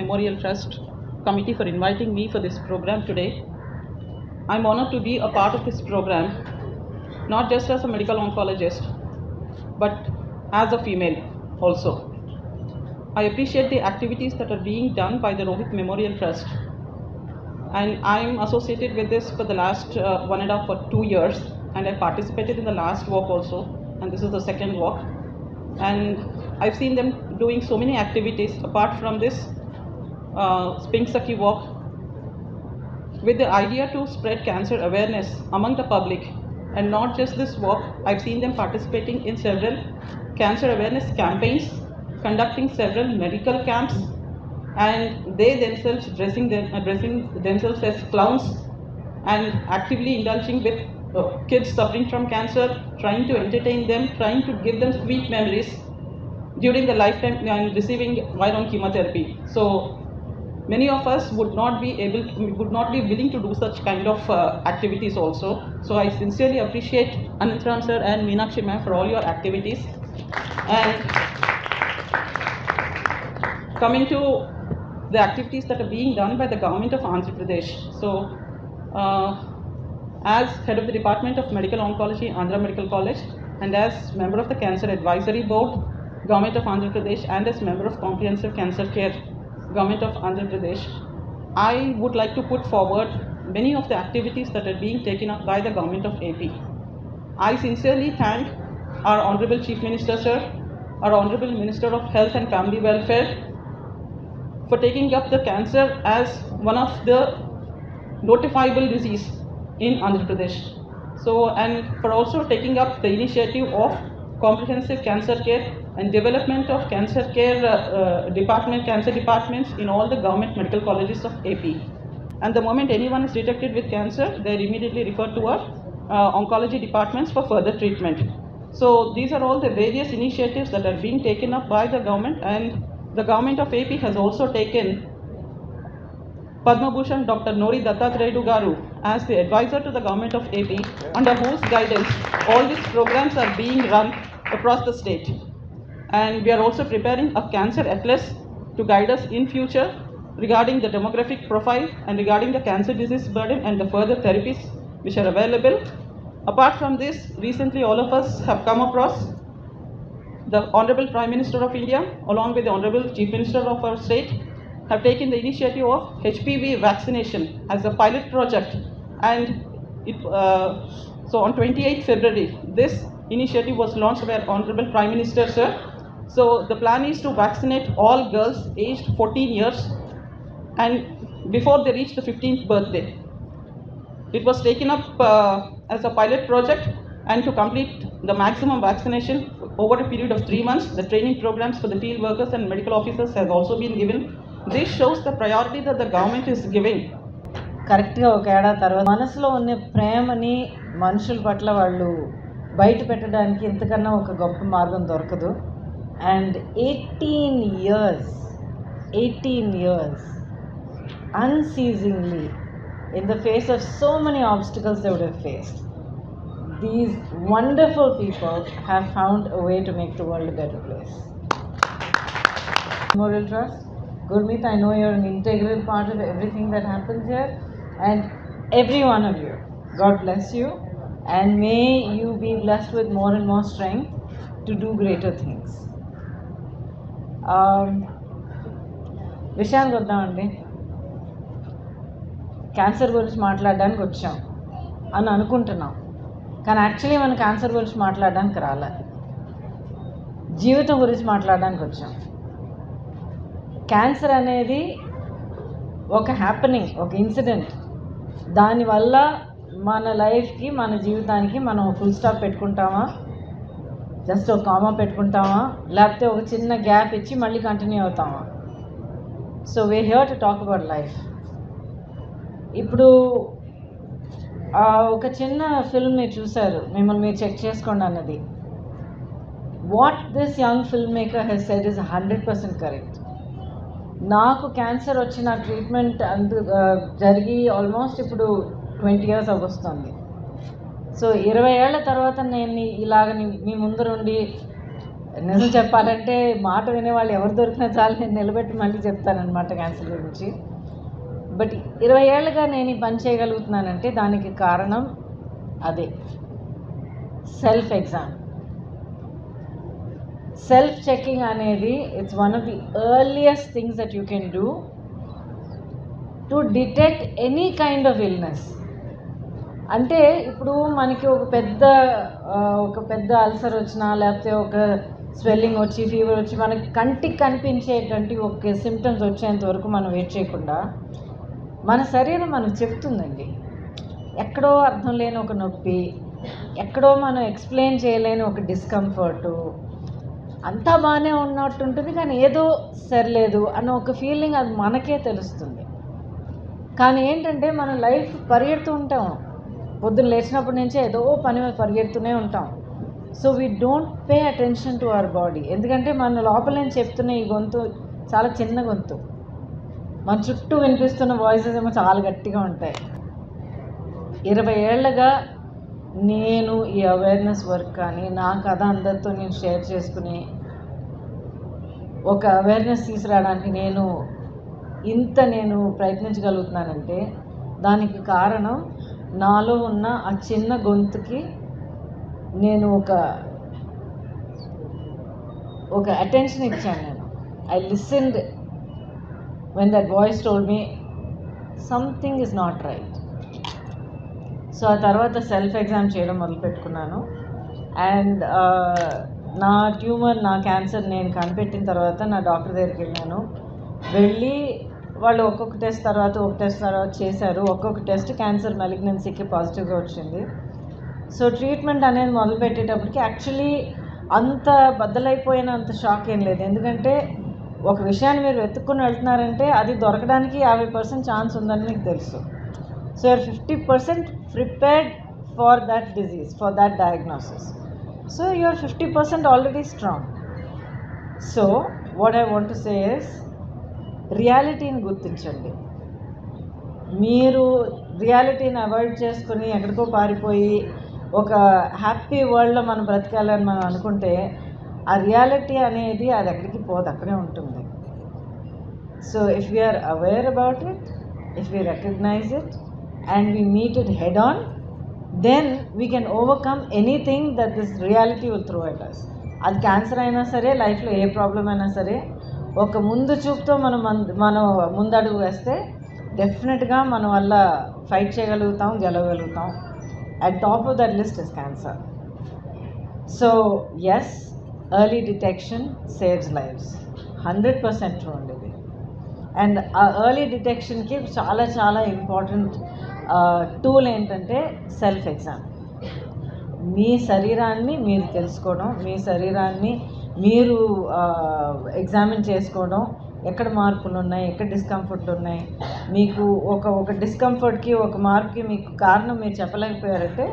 Memorial Trust Committee for inviting me for this program today. I'm honored to be a part of this program, not just as a medical oncologist, but as a female also. I appreciate the activities that are being done by the Rohit Memorial Trust, and I'm associated with this for the last 1.5 or 2 years, and I participated in the last walk also, and this is the second walk. And I've seen them doing so many activities apart from this Pink Sakhi walk, with the idea to spread cancer awareness among the public. And not just this walk, I've seen them participating in several cancer awareness campaigns, conducting several medical camps, and they themselves dressing themselves as clowns and actively indulging with kids suffering from cancer, trying to entertain them, trying to give them sweet memories during the lifetime and receiving Viron chemotherapy. So many of us would not be willing to do such kind of activities also. So I sincerely appreciate Anantram sir and Meenakshi ma'am for all your activities. And coming to the activities that are being done by the government of Andhra Pradesh. So as head of the Department of Medical Oncology, Andhra Medical College, and as member of the Cancer Advisory Board, Government of Andhra Pradesh, and as member of Comprehensive Cancer Care, Government of Andhra Pradesh, I would like to put forward many of the activities that are being taken up by the Government of AP. I sincerely thank our Honorable Chief Minister sir, our Honorable Minister of Health and Family Welfare, for taking up the cancer as one of the notifiable disease in Andhra Pradesh. So, and for also taking up the initiative of comprehensive cancer care and development of cancer care cancer departments in all the government medical colleges of AP. And the moment anyone is detected with cancer, they are immediately referred to our oncology departments for further treatment. So these are all the various initiatives that are being taken up by the government, and the government of AP has also taken Padma Bhushan Dr. Nori Dattatreyu Garu as the advisor to the government of AP, under whose guidance all these programs are being run across the state. And we are also preparing a cancer atlas to guide us in future regarding the demographic profile and regarding the cancer disease burden and the further therapies which are available. Apart from this, recently all of us have come across the Honorable Prime Minister of India, along with the Honorable Chief Minister of our state, have taken the initiative of HPV vaccination as a pilot project. And so on 28th February, this initiative was launched by our Honorable Prime Minister sir. So the plan is to vaccinate all girls aged 14 years and before they reach the 15th birthday. It was taken up as a pilot project, and to complete the maximum vaccination over a period of 3 months, the training programs for the field workers and medical officers has also been given. This shows the priority that the government is giving. కరెక్ట్గా ఒక ఏడాది తర్వాత మనసులో ఉన్న ప్రేమని మనుషుల పట్ల వాళ్ళు బయట పెట్టడానికి ఇంతకన్నా ఒక గొప్ప మార్గం దొరకదు. And 18 years unceasingly in the face of so many obstacles they would have faced, these wonderful people have found a way to make the world a better place. Memorial Trust, Gurmeet, I know you're an integral part of everything that happens here, and every one of you, God bless you, and may you be blessed with more and more strength to do greater things. విషయానికి వద్దామండి. Cancer గురించి మాట్లాడడానికి వచ్చాం అని అనుకుంటున్నాం, కానీ actually మనం cancer గురించి మాట్లాడడానికి రాలే, జీవితం గురించి మాట్లాడడానికి వచ్చాం. క్యాన్సర్ అనేది ఒక హ్యాపెనింగ్, ఒక ఇన్సిడెంట్. దానివల్ల మన లైఫ్కి, మన జీవితానికి మనం ఫుల్ స్టాప్ పెట్టుకుంటామా, జస్ట్ ఒక కామా పెట్టుకుంటామా, లేకపోతే ఒక చిన్న గ్యాప్ ఇచ్చి మళ్ళీ కంటిన్యూ అవుతామా? So we're here to talk about life. ఇప్పుడు ఒక చిన్న ఫిల్మ్ మీరు చూశారు, మిమ్మల్ని మీరు చెక్ చేసుకోండి అన్నది. What this young film maker he's said is 100% correct. నాకు క్యాన్సర్ వచ్చిన ట్రీట్మెంట్ జరిగి ఆల్మోస్ట్ ఇప్పుడు 20 years అవ్వస్తుంది. సో 20 ఏళ్ల తర్వాత నేను ఇలాగ మీ ముందు నుండి నిజం చెప్పాలంటే మాట వినేవాళ్ళు ఎవరు దొరికినా చాలు, నేను నిలబెట్టి మళ్ళీ చెప్తానన్నమాట క్యాన్సర్ గురించి. బట్ 20 ఏళ్ళుగా నేను ఈ పని చేయగలుగుతున్నానంటే దానికి కారణం అదే, సెల్ఫ్ ఎగ్జామ్. సెల్ఫ్ చెకింగ్ అనేది it's one of the earliest things that you can do to detect any kind of illness. అంటే ఇప్పుడు మనకి ఒక పెద్ద అల్సర్ వచ్చినా, లేకపోతే ఒక స్వెల్లింగ్ వచ్చి, ఫీవర్ వచ్చి, మనకి కంటికి కనిపించేటువంటి ఒక సిమ్టమ్స్ వచ్చేంత వరకు మనం వెయిట్ చేయకుండా మన శరీరం మనకు చెప్తుందండి. ఎక్కడో అర్థం లేని ఒక నొప్పి, ఎక్కడో మనం ఎక్స్ప్లెయిన్ చేయలేని ఒక డిస్కంఫర్టు, అంతా బాగానే ఉన్నట్టుంటుంది కానీ ఏదో సరిలేదు అన్న ఒక ఫీలింగ్ అది మనకే తెలుస్తుంది. కానీ ఏంటంటే మన లైఫ్ పరిగెడుతూ ఉంటాం, పొద్దున్న లేచినప్పటి నుంచే ఏదో పని పరిగెడుతూనే ఉంటాం. So we don't pay attention to our body. ఎందుకంటే మన లోపల నేను చెప్తున్న ఈ గొంతు చాలా చిన్న గొంతు, మన చుట్టూ వినిపిస్తున్న వాయిసెస్ ఏమో చాలా గట్టిగా ఉంటాయి. 20 ఏళ్ళగా నేను ఈ అవేర్నెస్ వర్క్ కానీ నా కథ అందరితో నేను షేర్ చేసుకుని ఒక అవేర్నెస్ తీసుకురావడానికి నేను ప్రయత్నించగలుగుతున్నానంటే దానికి కారణం నాలో ఉన్న ఆ చిన్న గొంతుకి నేను ఒక అటెన్షన్ ఇచ్చాను. నేను I listened when that voice told me something is not right. So ఆ తర్వాత సెల్ఫ్ ఎగ్జామ్ చేయడం మొదలుపెట్టుకున్నాను. అండ్ నా ట్యూమర్, నా క్యాన్సర్ నేను కనిపెట్టిన తర్వాత నా డాక్టర్ దగ్గరికి వెళ్ళి వాళ్ళు ఒక్కొక్క టెస్ట్ తర్వాత చేశారు. ఒక్కొక్క టెస్ట్ క్యాన్సర్ మెలిగ్నెన్సీకి పాజిటివ్గా వచ్చింది. సో ట్రీట్మెంట్ అనేది మొదలుపెట్టేటప్పటికి యాక్చువల్లీ అంత బద్దలైపోయినంత షాక్ ఏం లేదు. ఎందుకంటే ఒక విషయాన్ని మీరు వెతుక్కుని వెళ్తున్నారంటే అది దొరకడానికి 50% ఛాన్స్ ఉందని మీకు తెలుసు. So you're 50% prepared for that disease, for that diagnosis. So you're 50% already strong. So what I want to say is, రియాలిటీని గుర్తించండి. మీరు రియాలిటీని అవాయిడ్ చేసుకుని ఎక్కడికో పారిపోయి ఒక హ్యాపీ వరల్డ్లో మనం బ్రతకాలని మనం అనుకుంటే ఆ రియాలిటీ అనేది అది ఎక్కడికి పోదు, అక్కడే ఉంటుంది. So if we're aware about it, if we recognise it and we meet it head on, then we can overcome anything that this reality will throw at us. అది క్యాన్సర్ అయినా సరే, లైఫ్లో ఏ ప్రాబ్లం అయినా సరే, ఒక ముందు చూపుతో మనం ముందడుగు వేస్తే డెఫినెట్గా మన వల్ల ఫైట్ చేయగలుగుతాం, గెలవగలుగుతాం. At top of that list is cancer. So yes, early detection saves lives, 100% true అండి ఇది. అండ్ ఆ ఎర్లీ డిటెక్షన్కి చాలా చాలా ఇంపార్టెంట్ టూల్ ఏంటంటే సెల్ఫ్ ఎగ్జామ్. మీ శరీరాన్ని మీరు తెలుసుకోవడం, మీ శరీరాన్ని మీరు ఎగ్జామిన్ చేసుకోవడం, ఎక్కడ మార్పులు ఉన్నాయి, ఎక్కడ డిస్కంఫర్ట్లు ఉన్నాయి, మీకు ఒక డిస్కంఫర్ట్కి, ఒక మార్పుకి మీకు కారణం మీరు చెప్పలేకపోయారంటే